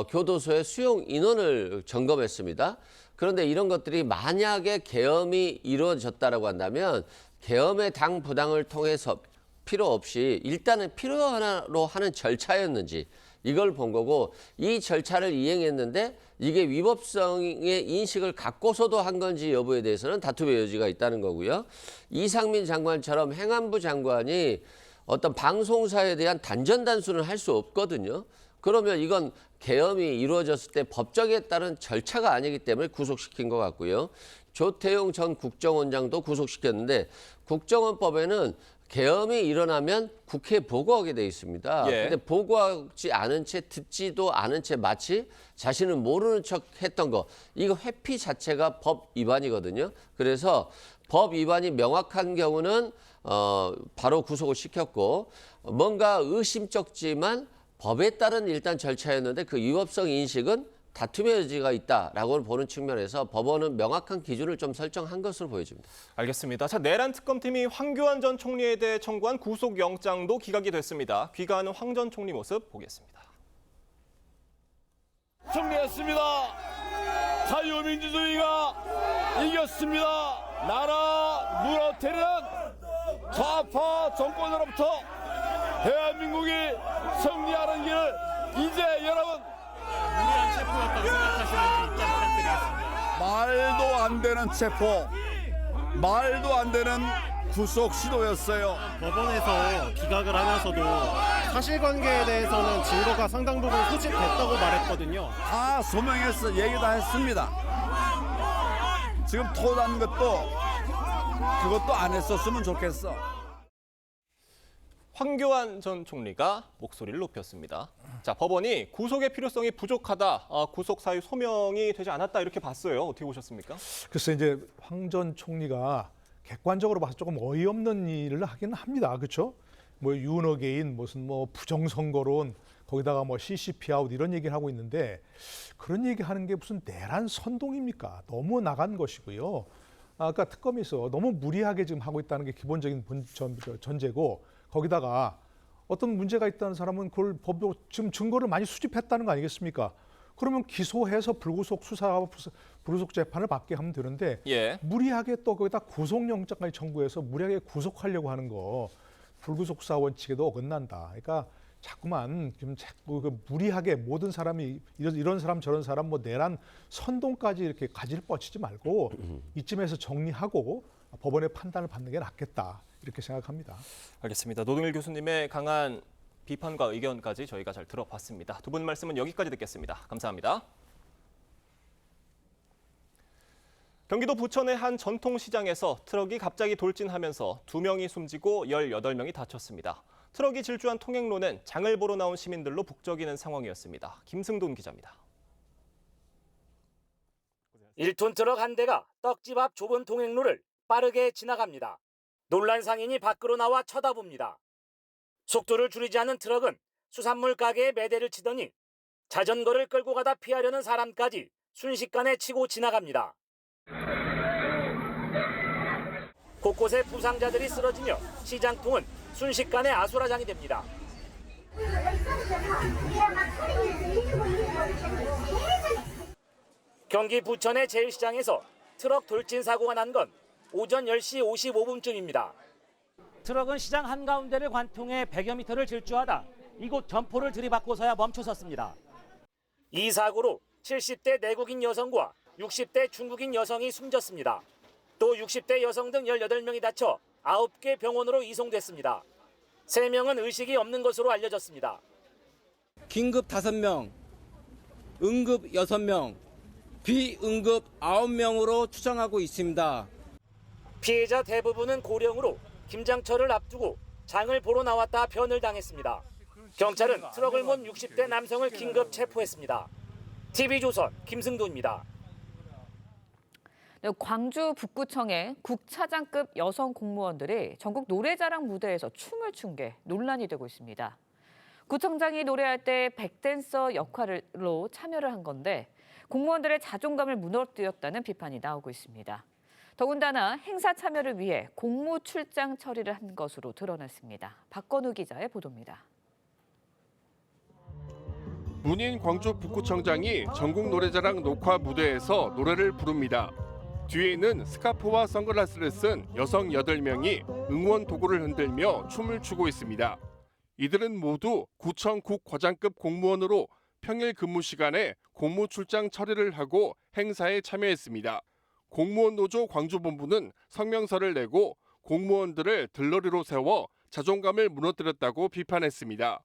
교도소의 수용 인원을 점검했습니다. 그런데 이런 것들이 만약에 계엄이 이루어졌다라고 한다면 계엄의 당 부당을 통해서 필요 없이 일단은 필요로 하는 절차였는지 이걸 본 거고 이 절차를 이행했는데 이게 위법성의 인식을 갖고서도 한 건지 여부에 대해서는 다툼의 여지가 있다는 거고요. 이상민 장관처럼 행안부 장관이 어떤 방송사에 대한 단전단수는 할 수 없거든요. 그러면 이건 계엄이 이루어졌을 때 법적에 따른 절차가 아니기 때문에 구속시킨 것 같고요. 조태용 전 국정원장도 구속시켰는데 국정원법에는 계엄이 일어나면 국회에 보고하게 돼 있습니다. 근데 보고하지 않은 채 듣지도 않은 채 마치 자신은 모르는 척 했던 거. 이거 회피 자체가 법 위반이거든요. 그래서 법 위반이 명확한 경우는 바로 구속을 시켰고 뭔가 의심쩍지만 법에 따른 일단 절차였는데 그 위법성 인식은 다툼의 여지가 있다라고 보는 측면에서 법원은 명확한 기준을 좀 설정한 것으로 보여집니다. 알겠습니다. 자, 내란 특검팀이 황교안 전 총리에 대해 청구한 구속영장도 기각이 됐습니다. 귀가하는 황 전 총리 모습 보겠습니다. 승리했습니다. 자유민주주의가 이겼습니다. 나라 무너뜨리는 좌파 정권으로부터 대한민국이 승리하는 길을 이제 여러분 무리한 체포였다고 생각하시는지 입장 부탁드리겠습니다. 말도 안 되는 체포, 말도 안 되는 구속 시도였어요. 법원에서 기각을 하면서도 사실관계에 대해서는 증거가 상당 부분 소집됐다고 말했거든요. 다 소명해서 얘기 다 했습니다. 지금 토단 것도 그것도 안 했었으면 좋겠어. 황교안 전 총리가 목소리를 높였습니다. 자, 법원이 구속의 필요성이 부족하다, 구속 사유 소명이 되지 않았다 이렇게 봤어요. 어떻게 보셨습니까? 글쎄 이제 황 전 총리가 객관적으로 봐서 조금 어이없는 일을 하기는 합니다. 그렇죠? 뭐 윤어게인 무슨 뭐 부정선거론 거기다가 뭐 CCP 아웃 이런 얘기를 하고 있는데 그런 얘기하는 게 무슨 내란 선동입니까? 너무 나간 것이고요. 아까 특검에서 너무 무리하게 지금 하고 있다는 게 기본적인 전제고 거기다가 어떤 문제가 있다는 사람은 그걸 법으로 지금 증거를 많이 수집했다는 거 아니겠습니까? 그러면 기소해서 불구속 수사하고 불구속 재판을 받게 하면 되는데 무리하게 또 거기다 구속영장까지 청구해서 무리하게 구속하려고 하는 거 불구속 수사 원칙에도 어긋난다. 그러니까 자꾸만 지금 자꾸 무리하게 모든 사람이 이런 사람 저런 사람 뭐 내란 선동까지 이렇게 가지를 뻗치지 말고 이쯤에서 정리하고 법원의 판단을 받는 게 낫겠다. 이렇게 생각합니다. 알겠습니다. 노동일 교수님의 강한 비판과 의견까지 저희가 잘 들어봤습니다. 두 분 말씀은 여기까지 듣겠습니다. 감사합니다. 경기도 부천의 한 전통시장에서 트럭이 갑자기 돌진하면서 2명이 숨지고 18명이 다쳤습니다. 트럭이 질주한 통행로는 장을 보러 나온 시민들로 북적이는 상황이었습니다. 김승돈 기자입니다. 1톤 트럭 한 대가 떡집 앞 좁은 통행로를 빠르게 지나갑니다. 놀란 상인이 밖으로 나와 쳐다봅니다. 속도를 줄이지 않은 트럭은 수산물 가게에 매대를 치더니 자전거를 끌고 가다 피하려는 사람까지 순식간에 치고 지나갑니다. 곳곳에 부상자들이 쓰러지며 시장통은 순식간에 아수라장이 됩니다. 경기 부천의 제일시장에서 트럭 돌진 사고가 난 건 오전 10시 55분쯤입니다. 트럭은 시장 한가운데를 관통해 100여 미터를 질주하다 이곳 점포를 들이받고서야 멈춰섰습니다. 이 사고로 70대 내국인 여성과 60대 중국인 여성이 숨졌습니다. 또 60대 여성 등 18명이 다쳐 9개 병원으로 이송됐습니다. 3명은 의식이 없는 것으로 알려졌습니다. 긴급 5명, 응급 6명, 비응급 9명으로 추정하고 있습니다. 피해자 대부분은 고령으로 김장철을 앞두고 장을 보러 나왔다 변을 당했습니다. 경찰은 트럭을 몬 60대 남성을 긴급 체포했습니다. TV조선 김승도입니다. 네, 광주 북구청의 국차장급 여성 공무원들이 전국 노래자랑 무대에서 춤을 춘 게 논란이 되고 있습니다. 구청장이 노래할 때 백댄서 역할로 참여를 한 건데 공무원들의 자존감을 무너뜨렸다는 비판이 나오고 있습니다. 더군다나 행사 참여를 위해 공무 출장 처리를 한 것으로 드러났습니다. 박건우 기자의 보도입니다. 문인 광주 북구청장이 전국 노래자랑 녹화 무대에서 노래를 부릅니다. 뒤에는 스카프와 선글라스를 쓴 여성 8명이 응원 도구를 흔들며 춤을 추고 있습니다. 이들은 모두 구청 국과장급 공무원으로 평일 근무 시간에 공무 출장 처리를 하고 행사에 참여했습니다. 공무원 노조 광주본부는 성명서를 내고 공무원들을 들러리로 세워 자존감을 무너뜨렸다고 비판했습니다.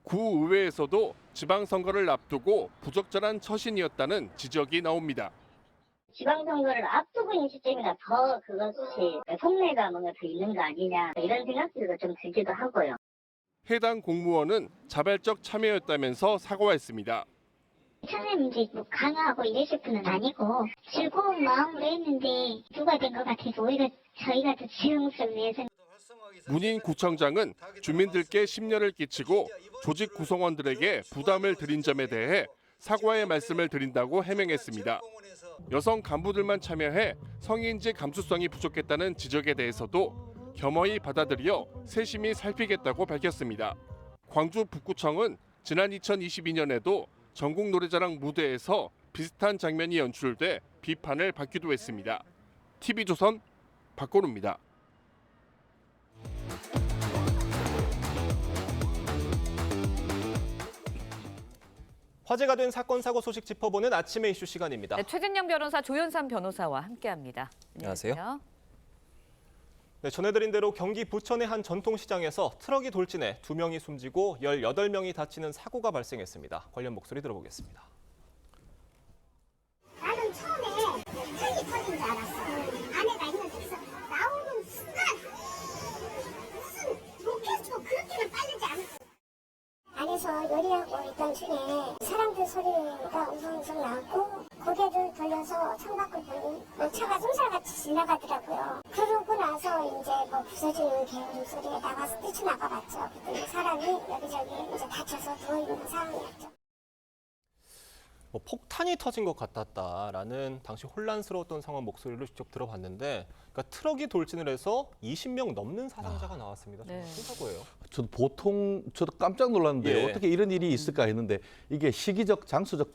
구의회에서도 지방선거를 앞두고 부적절한 처신이었다는 지적이 나옵니다. 지방선거를 앞두고 있는 시점이라 더 그것이 속내가 뭔가 더 있는 거 아니냐 이런 생각들도 좀 들기도 하고요. 해당 공무원은 자발적 참여였다면서 사과했습니다. 처음에 이제 뭐 강요하고 이랬을 뿐은 아니고 즐거운 마음으로 했는데 누가 된 것 같아서 오히려 저희가 더 지용스럽네요. 문인 구청장은 주민들께 심려를 끼치고 조직 구성원들에게 부담을 드린 점에 대해 사과의 말씀을 드린다고 해명했습니다. 여성 간부들만 참여해 성인지 감수성이 부족했다는 지적에 대해서도 겸허히 받아들여 세심히 살피겠다고 밝혔습니다. 광주 북구청은 지난 2022년에도 전국 노래자랑 무대에서 비슷한 장면이 연출돼 비판을 받기도 했습니다. TV조선 박건우입니다. 화제가 된 사건 사고 소식 짚어보는 아침의 이슈 시간입니다. 네, 최진영 변호사, 조현삼 변호사와 함께합니다. 안녕하세요. 네, 전해드린 대로 경기 부천의 한 전통시장에서 트럭이 돌진해 2명이 숨지고 18명이 다치는 사고가 발생했습니다. 관련 목소리 들어보겠습니다. 나는 처음에 트럭이 터진 줄 알았어. 아내가 있는데 나오는 순간 무슨 로켓으로 그렇게는 빠르지 않았어. 안에서 요리하고 있던 중에 사람들 소리가 웅성웅성 나왔고 고개를 돌려서 창밖을 보니 차가 쏜살같이 지나가더라고요. 그러고 나서 이제 뭐 부서지는 개울 소리가 나가서 뛰쳐나가 봤죠. 그때 사람이 여기저기 이제 다쳐서 누워있는 상황이었죠. 폭탄이 터진 것 같았다라는 당시 혼란스러웠던 상황 목소리를 직접 들어봤는데 그러니까 트럭이 돌진을 해서 20명 넘는 사상자가 나왔습니다. 정말 큰 사고예요. 저도 깜짝 놀랐는데 예. 어떻게 이런 일이 있을까 했는데 이게 시기적, 장소적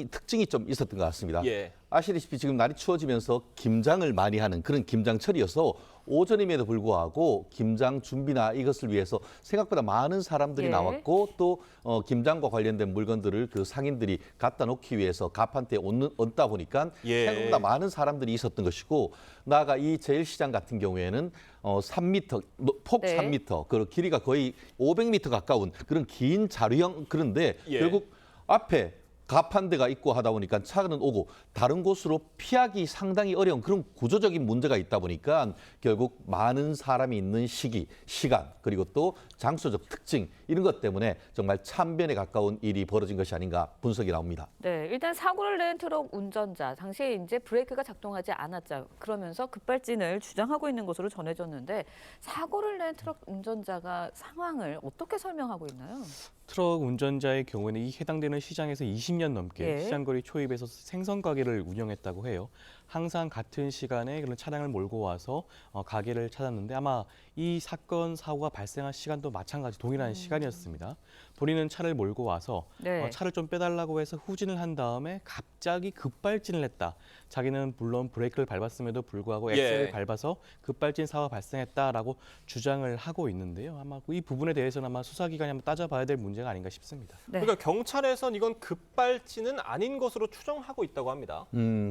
특징이 좀 있었던 것 같습니다. 예. 아시다시피 지금 날이 추워지면서 김장을 많이 하는 그런 김장철이어서 오전임에도 불구하고 김장 준비나 이것을 위해서 생각보다 많은 사람들이 예. 나왔고 또 김장과 관련된 물건들을 그 상인들이 갖다 놓기 위해서 갑판대에 얹다 보니까 예. 생각보다 많은 사람들이 있었던 것이고 나아가 이 제일시장 같은 경우에는 3m, 폭 네. 3m, 그 길이가 거의 500m 가까운 그런 긴 자루형 그런데 예. 결국 앞에 가판대가 있고 하다 보니까 차는 오고 다른 곳으로 피하기 상당히 어려운 그런 구조적인 문제가 있다 보니까 결국 많은 사람이 있는 시기, 시간 그리고 또 장소적 특징 이런 것 때문에 정말 참변에 가까운 일이 벌어진 것이 아닌가 분석이 나옵니다. 네, 일단 사고를 낸 트럭 운전자 당시에 이제 브레이크가 작동하지 않았죠. 그러면서 급발진을 주장하고 있는 것으로 전해졌는데 사고를 낸 트럭 운전자가 상황을 어떻게 설명하고 있나요? 트럭 운전자의 경우에는 이 해당되는 시장에서 20년 넘게 예. 시장거리 초입에서 생선 가게를 운영했다고 해요. 항상 같은 시간에 그런 차량을 몰고 와서 가게를 찾았는데 아마 이 사건 사고가 발생한 시간도 마찬가지 동일한 시간이었습니다. 본인은 차를 몰고 와서 네. 차를 좀 빼달라고 해서 후진을 한 다음에 갑자기 급발진을 했다. 자기는 물론 브레이크를 밟았음에도 불구하고 엑셀을 밟아서 급발진 사고가 발생했다라고 주장을 하고 있는데요. 아마 이 부분에 대해서는 아마 수사기관이 한번 따져봐야 될 문제가 아닌가 싶습니다. 네. 그러니까 경찰에선 이건 급발진은 아닌 것으로 추정하고 있다고 합니다.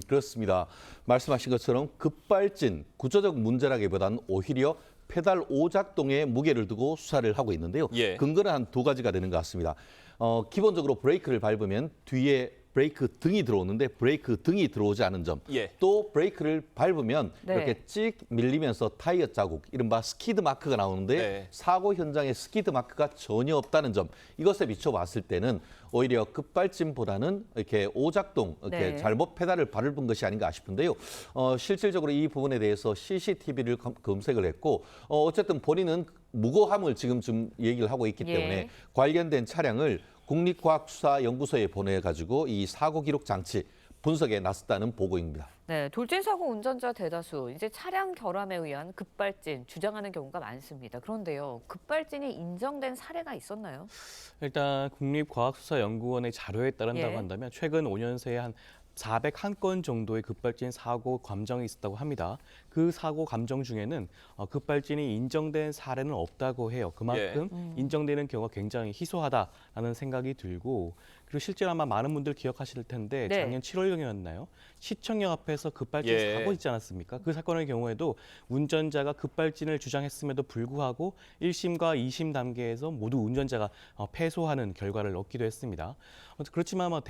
그렇습니다. 말씀하신 것처럼 급발진, 구조적 문제라기보다는 오히려 페달 오작동에 무게를 두고 수사를 하고 있는데요. 근거는 한 두 가지가 되는 것 같습니다. 기본적으로 브레이크를 밟으면 뒤에 브레이크 등이 들어오는데 브레이크 등이 들어오지 않은 점. 또 브레이크를 밟으면 이렇게 찍 밀리면서 타이어 자국, 이른바 스키드 마크가 나오는데 사고 현장에 스키드 마크가 전혀 없다는 점. 이것에 비춰봤을 때는 오히려 급발진보다는 이렇게 오작동, 이렇게 잘못 페달을 밟은 것이 아닌가 싶은데요. 실질적으로 이 부분에 대해서 CCTV를 검색을 했고 어쨌든 본인은 무고함을 지금 좀 얘기를 하고 있기 때문에 관련된 차량을 국립과학수사연구소에 보내가지고 이 사고 기록 장치 분석에 나섰다는 보고입니다. 네, 돌진 사고 운전자 대다수 이제 차량 결함에 의한 급발진 주장하는 경우가 많습니다. 그런데요, 급발진이 인정된 사례가 있었나요? 일단 국립과학수사연구원의 자료에 따른다고 한다면 최근 5년 새에 한 401건 정도의 급발진 사고 감정이 있었다고 합니다. 그 사고 감정 중에는 급발진이 인정된 사례는 없다고 해요. 그만큼 인정되는 경우가 굉장히 희소하다라는 생각이 들고 그리고 실제로 아마 많은 분들 기억하실 텐데 작년 7월경이었나요? 시청역 앞에서 급발진 사고 있지 않았습니까? 그 사건의 경우에도 운전자가 급발진을 주장했음에도 불구하고 1심과 2심 단계에서 모두 운전자가 패소하는 결과를 얻기도 했습니다. 그렇지만 아마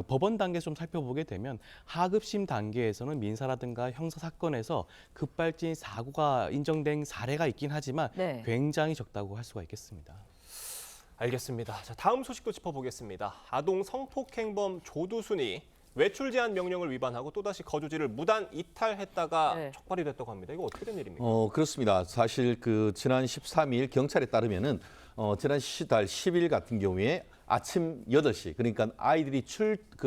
법원 단계에서 좀 살펴보게 되면 하급심 단계에서는 민사라든가 형사 사건에서 급발진 사고가 인정된 사례가 있긴 하지만 굉장히 적다고 할 수가 있겠습니다. 알겠습니다. 자, 다음 소식도 짚어보겠습니다. 아동 성폭행범 조두순이 외출 제한 명령을 위반하고 또다시 거주지를 무단 이탈했다가 촉발이 됐다고 합니다. 이거 어떻게 된 일입니까? 그렇습니다. 사실 지난 13일 경찰에 따르면은 지난 달 10일 같은 경우에 아침 8시 그러니까 아이들이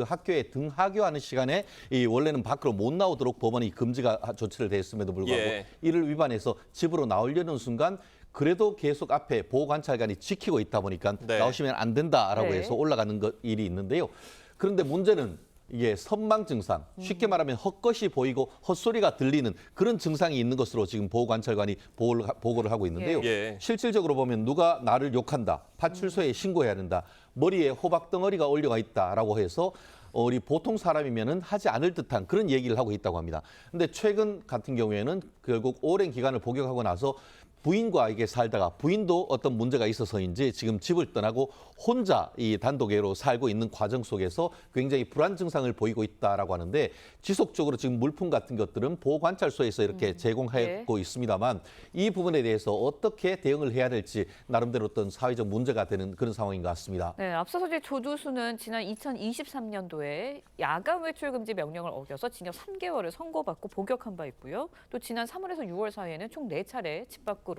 학교에 등하교하는 시간에 원래는 밖으로 못 나오도록 법원이 금지가 조치를 했음에도 불구하고 이를 위반해서 집으로 나오려는 순간 그래도 계속 앞에 보호관찰관이 지키고 있다 보니까 나오시면 안 된다라고 해서 올라가는 일이 있는데요. 그런데 문제는 이게 선망 증상, 쉽게 말하면 헛것이 보이고 헛소리가 들리는 그런 증상이 있는 것으로 지금 보호관찰관이 보고를 하고 있는데요. 실질적으로 보면 누가 나를 욕한다, 파출소에 신고해야 된다, 머리에 호박 덩어리가 올려가 있다라고 해서 우리 보통 사람이면은 하지 않을 듯한 그런 얘기를 하고 있다고 합니다. 근데 최근 같은 경우에는 결국 오랜 기간을 복역하고 나서 부인과 이게 살다가 부인도 어떤 문제가 있어서인지 지금 집을 떠나고 혼자 이 단독애로 살고 있는 과정 속에서 굉장히 불안 증상을 보이고 있다라고 하는데 지속적으로 지금 물품 같은 것들은 보호관찰소에서 이렇게 제공하고 있습니다만 이 부분에 대해서 어떻게 대응을 해야 될지 나름대로 어떤 사회적 문제가 되는 그런 상황인 것 같습니다. 네, 앞서서 조두순은 지난 2023년도에 야간 외출 금지 명령을 어겨서 징역 3개월을 선고받고 복역한 바 있고요. 또 지난 3월에서 6월 사이에는 총 4차례 집 밖으로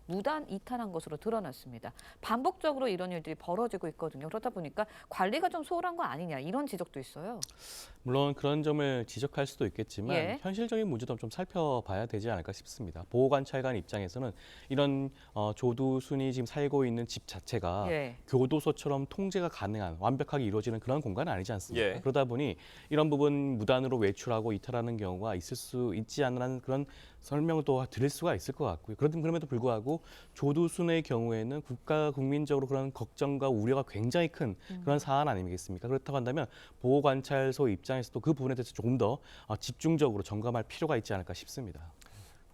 무단 이탈한 것으로 드러났습니다. 반복적으로 이런 일들이 벌어지고 있거든요. 그러다 보니까 관리가 좀 소홀한 거 아니냐 이런 지적도 있어요. 물론 그런 점을 지적할 수도 있겠지만 현실적인 문제도 좀 살펴봐야 되지 않을까 싶습니다. 보호관찰관 입장에서는 이런 조두순이 지금 살고 있는 집 자체가 교도소처럼 통제가 가능한 완벽하게 이루어지는 그런 공간은 아니지 않습니까? 그러다 보니 이런 부분 무단으로 외출하고 이탈하는 경우가 있을 수 있지 않는 그런 설명도 드릴 수가 있을 것 같고요. 그럼에도 불구하고 조두순의 경우에는 국민적으로 그런 걱정과 우려가 굉장히 큰 그런 사안 아니겠습니까? 그렇다고 한다면 보호관찰소 입장에서도 그 부분에 대해서 조금 더 집중적으로 점검할 필요가 있지 않을까 싶습니다.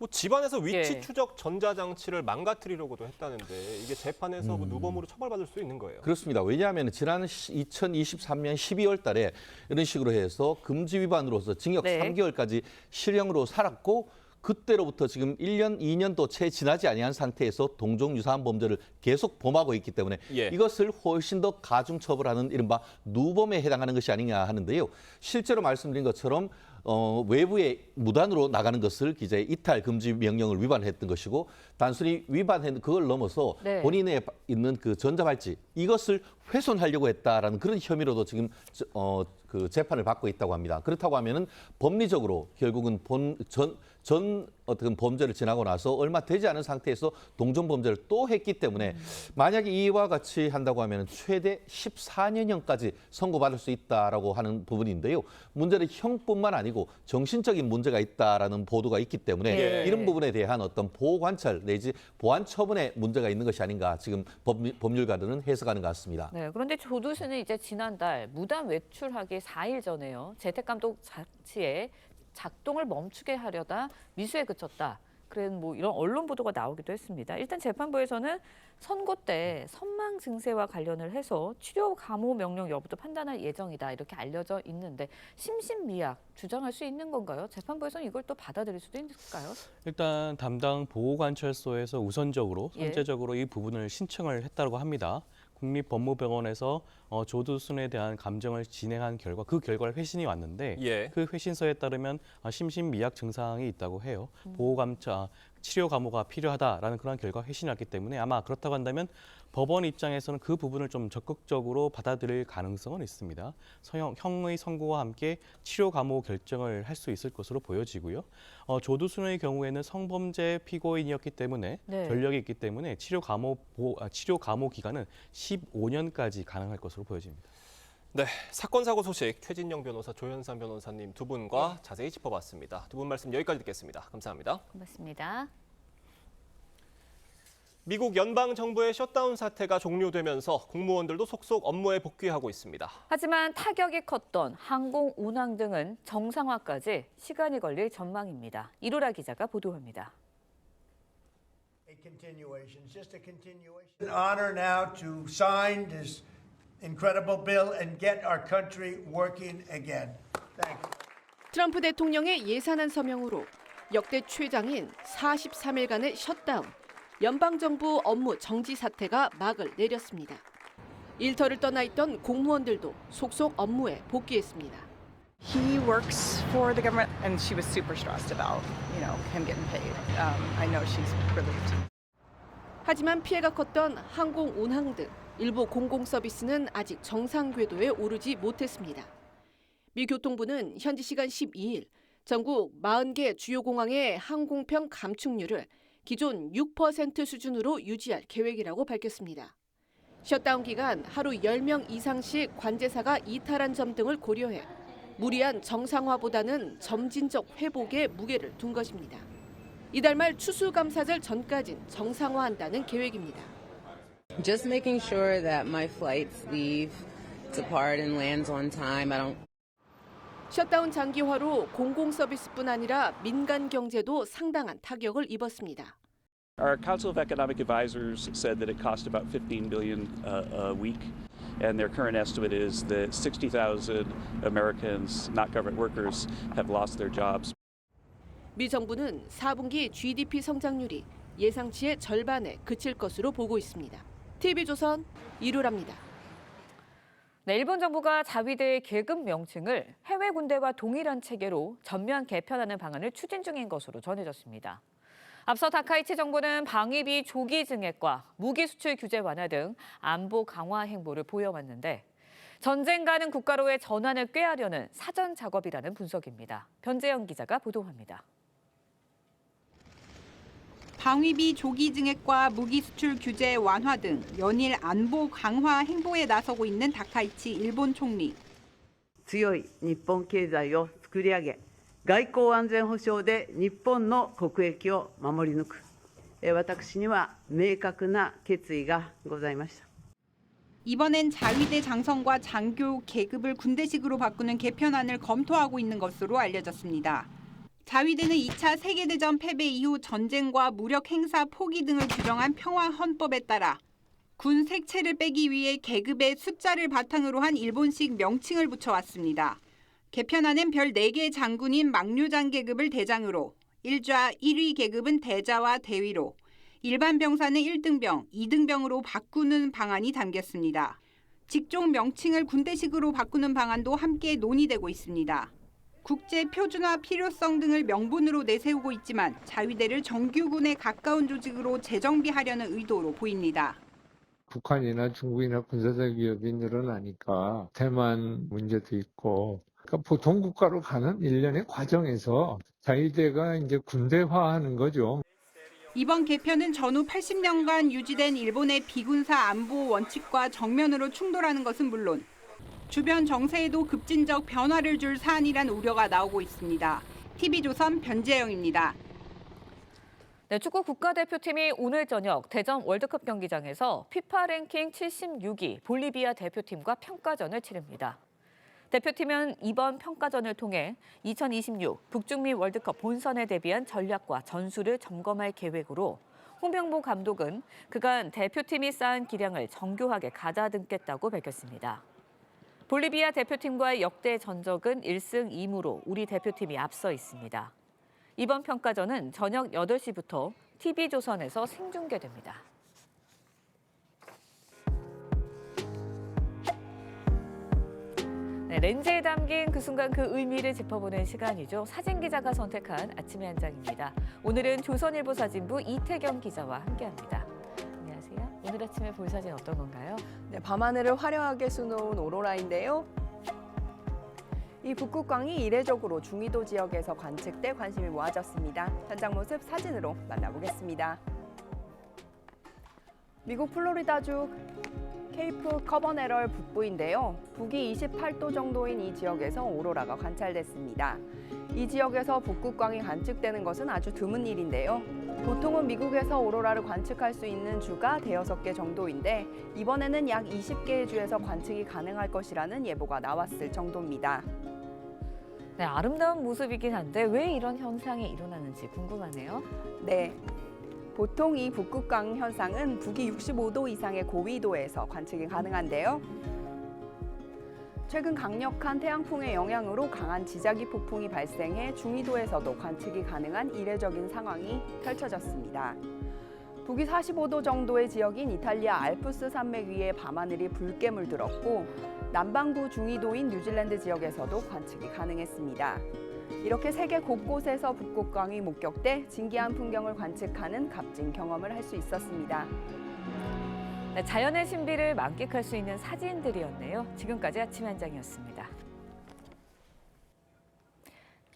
뭐 집안에서 위치 예. 추적 전자장치를 망가뜨리려고도 했다는데 이게 재판에서 뭐 누범으로 처벌받을 수 있는 거예요. 그렇습니다. 왜냐하면 지난 2023년 12월 달에 이런 식으로 해서 금지 위반으로서 징역 네. 3개월까지 실형으로 살았고 그때로부터 지금 1년, 2년도 채 지나지 아니한 상태에서 동종 유사한 범죄를 계속 범하고 있기 때문에 예. 이것을 훨씬 더 가중 처벌하는 이른바 누범에 해당하는 것이 아니냐 하는데요. 실제로 말씀드린 것처럼 외부에 무단으로 나가는 것을 기자의 이탈 금지 명령을 위반했던 것이고 단순히 위반한 그걸 넘어서 네. 본인에 있는 그 전자발찌 이것을 훼손하려고 했다라는 그런 혐의로도 지금 그 재판을 받고 있다고 합니다. 그렇다고 하면은 법리적으로 결국은 전 어떤 범죄를 지나고 나서 얼마 되지 않은 상태에서 동종 범죄를 또 했기 때문에 만약에 이와 같이 한다고 하면 최대 14년형까지 선고받을 수 있다라고 하는 부분인데요. 문제는 형뿐만 아니고 정신적인 문제가 있다라는 보도가 있기 때문에 예. 이런 부분에 대한 어떤 보호 관찰 내지 보안 처분에 문제가 있는 것이 아닌가 지금 법률가들은 해석하는 것 같습니다. 네, 그런데 조두수는 이제 지난달 무단 외출하기 4일 전에요. 재택감독 장치에 작동을 멈추게 하려다 미수에 그쳤다. 그런 뭐 이런 언론 보도가 나오기도 했습니다. 일단 재판부에서는 선고 때 선망 증세와 관련을 해서 치료 감호 명령 여부도 판단할 예정이다. 이렇게 알려져 있는데 심신미약 주장할 수 있는 건가요? 재판부에서는 이걸 또 받아들일 수도 있을까요? 일단 담당 보호관찰소에서 우선적으로 예. 선제적으로 이 부분을 신청을 했다고 합니다. 국립법무병원에서 조두순에 대한 감정을 진행한 결과 그 결과를 회신이 왔는데 예. 그 회신서에 따르면 심신미약 증상이 있다고 해요. 보호감차 치료 감호가 필요하다라는 그런 결과 회신이 왔기 때문에 아마 그렇다고 한다면 법원 입장에서는 그 부분을 좀 적극적으로 받아들일 가능성은 있습니다. 형의 선고와 함께 치료 감호 결정을 할 수 있을 것으로 보여지고요. 조두순의 경우에는 성범죄 피고인이었기 때문에 네. 전력이 있기 때문에 치료 감호 기간은 15년까지 가능할 것으로 보여집니다. 네, 사건 사고 소식 최진영 변호사, 조현산 변호사님 두 분과 자세히 짚어봤습니다. 두 분 말씀 여기까지 듣겠습니다. 감사합니다. 고맙습니다. 미국 연방 정부의 셧다운 사태가 종료되면서 공무원들도 속속 업무에 복귀하고 있습니다. 하지만 타격이 컸던 항공 운항 등은 정상화까지 시간이 걸릴 전망입니다. 이로라 기자가 보도합니다. An honor now to sign this incredible bill and get our country working again. Thank you. 트럼프 대통령의 예산안 서명으로 역대 최장인 43일간의 셧다운, 연방정부 업무 정지 사태가 막을 내렸습니다. 일터를 떠나 있던 공무원들도 속속 업무에 복귀했습니다. He works for the government and she was super stressed about, him getting paid. I know she's relieved. 하지만 피해가 컸던 항공 운항 등 일부 공공 서비스는 아직 정상 궤도에 오르지 못했습니다. 미 교통부는 현지 시간 12일 전국 40개 주요 공항의 항공편 감축률을 기존 6% 수준으로 유지할 계획이라고 밝혔습니다. 셧다운 기간 하루 10명 이상씩 관제사가 이탈한 점 등을 고려해 무리한 정상화보다는 점진적 회복에 무게를 둔 것입니다. 이달 말 추수감사절 전까진 정상화한다는 계획입니다. Just making sure that my flights leave, depart and lands on time. I don't. 셧다운 장기화로 공공 서비스뿐 아니라 민간 경제도 상당한 타격을 입었습니다. Our Council of Economic Advisors said that it cost about $15 billion a week, and their current estimate is that 60,000 Americans, not government workers, have lost their jobs. 미 정부는 4분기 GDP 성장률이 예상치의 절반에 그칠 것으로 보고 있습니다. TV조선 이루랍니다. 네, 일본 정부가 자위대의 계급 명칭을 해외 군대와 동일한 체계로 전면 개편하는 방안을 추진 중인 것으로 전해졌습니다. 앞서 다카이치 정부는 방위비 조기 증액과 무기 수출 규제 완화 등 안보 강화 행보를 보여왔는데 전쟁 가능 국가로의 전환을 꾀하려는 사전 작업이라는 분석입니다. 변재영 기자가 보도합니다. 방위비 조기 증액과 무기 수출 규제 완화 등 연일 안보 강화 행보에 나서고 있는 다카이치 일본 총리. 強い日本経済を作り上げ、外交安全保障で日本の国益を守り抜く。私には明確な決意がございました。 이번엔 자위대 장성과 장교 계급을 군대식으로 바꾸는 개편안을 검토하고 있는 것으로 알려졌습니다. 자위대는 2차 세계대전 패배 이후 전쟁과 무력 행사 포기 등을 규정한 평화헌법에 따라 군 색채를 빼기 위해 계급의 숫자를 바탕으로 한 일본식 명칭을 붙여왔습니다. 개편안은 별 4개 장군인 막류장 계급을 대장으로 1좌 1위 계급은 대자와 대위로 일반 병사는 1등병, 2등병으로 바꾸는 방안이 담겼습니다. 직종 명칭을 군대식으로 바꾸는 방안도 함께 논의되고 있습니다. 국제 표준화 필요성 등을 명분으로 내세우고 있지만 자위대를 정규군에 가까운 조직으로 재정비하려는 의도로 보입니다. 북한이나 중국이나 군사적 위협이 늘어나니까 대만 문제도 있고 그러니까 보통 국가로 가는 일련의 과정에서 자위대가 이제 군대화하는 거죠. 이번 개편은 전후 80년간 유지된 일본의 비군사 안보 원칙과 정면으로 충돌하는 것은 물론 주변 정세에도 급진적 변화를 줄 사안이란 우려가 나오고 있습니다. TV조선 변재영입니다. 네, 축구 국가대표팀이 오늘 저녁 대전 월드컵 경기장에서 피파 랭킹 76위 볼리비아 대표팀과 평가전을 치릅니다. 대표팀은 이번 평가전을 통해 2026 북중미 월드컵 본선에 대비한 전략과 전술을 점검할 계획으로 홍명보 감독은 그간 대표팀이 쌓은 기량을 정교하게 가다듬겠다고 밝혔습니다. 볼리비아 대표팀과의 역대 전적은 1승 2무로 우리 대표팀이 앞서 있습니다. 이번 평가전은 저녁 8시부터 TV조선에서 생중계됩니다. 네, 렌즈에 담긴 그 순간 그 의미를 짚어보는 시간이죠. 사진기자가 선택한 아침의 한 장입니다. 오늘은 조선일보 사진부 이태경 기자와 함께합니다. 안녕하세요. 오늘 아침에 볼 사진 어떤 건가요? 네, 밤하늘을 화려하게 수놓은 오로라인데요. 이 북극광이 이례적으로 중위도 지역에서 관측돼 관심이 모아졌습니다. 현장 모습 사진으로 만나보겠습니다. 미국 플로리다주 케이프 커버네럴 북부인데요. 북위 28도 정도인 이 지역에서 오로라가 관찰됐습니다. 이 지역에서 북극광이 관측되는 것은 아주 드문 일인데요. 보통은 미국에서 오로라를 관측할 수 있는 주가 5개 정도인데 이번에는 약 20개의 주에서 관측이 가능할 것이라는 예보가 나왔을 정도입니다. 네, 아름다운 모습이긴 한데 왜 이런 현상이 일어나는지 궁금하네요. 네. 보통 이 북극광 현상은 북위 65도 이상의 고위도에서 관측이 가능한데요. 최근 강력한 태양풍의 영향으로 강한 지자기 폭풍이 발생해 중위도에서도 관측이 가능한 이례적인 상황이 펼쳐졌습니다. 북위 45도 정도의 지역인 이탈리아 알프스 산맥 위에 밤하늘이 붉게 물들었고 남반구 중위도인 뉴질랜드 지역에서도 관측이 가능했습니다. 이렇게 세계 곳곳에서 북극광이 목격돼 진기한 풍경을 관측하는 값진 경험을 할 수 있었습니다. 네, 자연의 신비를 만끽할 수 있는 사진들이었네요. 지금까지 아침 한 장이었습니다.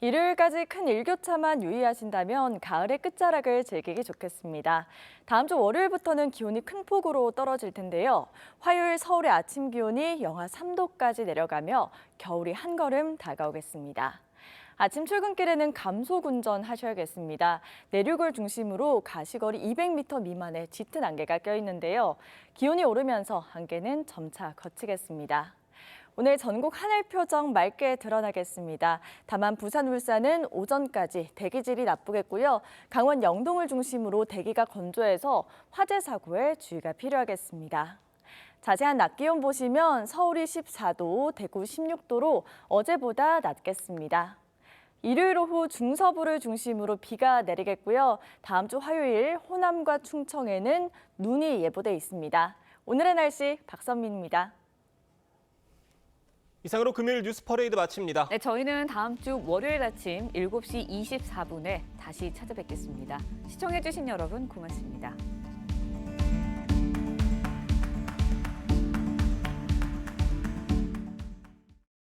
일요일까지 큰 일교차만 유의하신다면 가을의 끝자락을 즐기기 좋겠습니다. 다음 주 월요일부터는 기온이 큰 폭으로 떨어질 텐데요. 화요일 서울의 아침 기온이 영하 3도까지 내려가며 겨울이 한 걸음 다가오겠습니다. 아침 출근길에는 감속 운전하셔야겠습니다. 내륙을 중심으로 가시거리 200m 미만의 짙은 안개가 껴있는데요. 기온이 오르면서 안개는 점차 걷히겠습니다. 오늘 전국 하늘 표정 맑게 드러나겠습니다. 다만 부산, 울산은 오전까지 대기질이 나쁘겠고요. 강원 영동을 중심으로 대기가 건조해서 화재 사고에 주의가 필요하겠습니다. 자세한 낮 기온 보시면 서울이 14도, 대구 16도로 어제보다 낮겠습니다. 일요일 오후 중서부를 중심으로 비가 내리겠고요. 다음 주 화요일 호남과 충청에는 눈이 예보돼 있습니다. 오늘의 날씨 박선민입니다. 이상으로 금요일 뉴스 퍼레이드 마칩니다. 네, 저희는 다음 주 월요일 아침 7시 24분에 다시 찾아뵙겠습니다. 시청해주신 여러분 고맙습니다.